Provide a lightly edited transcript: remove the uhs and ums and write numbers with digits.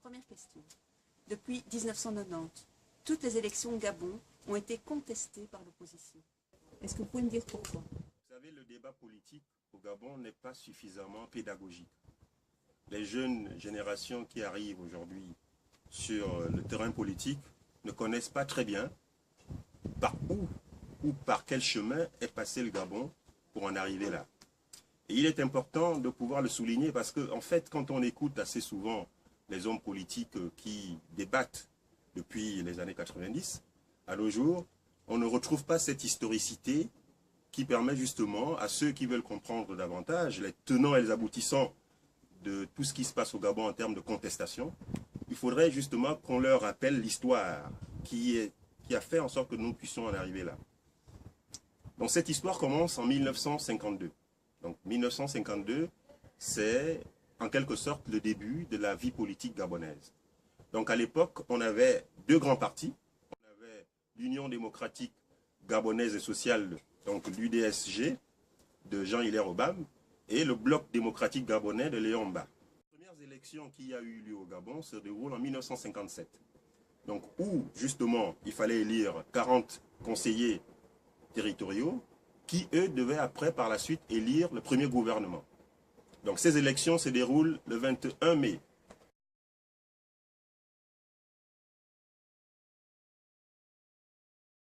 première question. Depuis 1990, toutes les élections au Gabon ont été contestées par l'opposition. Est-ce que vous pouvez me dire pourquoi? Vous savez, le débat politique au Gabon n'est pas suffisamment pédagogique. Les jeunes générations qui arrivent aujourd'hui sur le terrain politique ne connaissent pas très bien par où ou par quel chemin est passé le Gabon pour en arriver là. Et il est important de pouvoir le souligner parce que, en fait, quand on écoute assez souvent les hommes politiques qui débattent depuis les années 90, à nos jours, on ne retrouve pas cette historicité qui permet justement à ceux qui veulent comprendre davantage les tenants et les aboutissants de tout ce qui se passe au Gabon en termes de contestation. Il faudrait justement qu'on leur rappelle l'histoire qui a fait en sorte que nous puissions en arriver là. Donc cette histoire commence en 1952. Donc 1952, c'est en quelque sorte le début de la vie politique gabonaise. Donc à l'époque, on avait deux grands partis. On avait l'Union démocratique gabonaise et sociale, donc l'UDSG, de Jean-Hilaire Obam, et le Bloc démocratique gabonais de Léon Mba. Les premières élections qui a eu lieu au Gabon se déroulent en 1957. Donc où, justement, il fallait élire 40 conseillers territoriaux qui, eux, devaient après, par la suite, élire le premier gouvernement. Donc ces élections se déroulent le 21 mai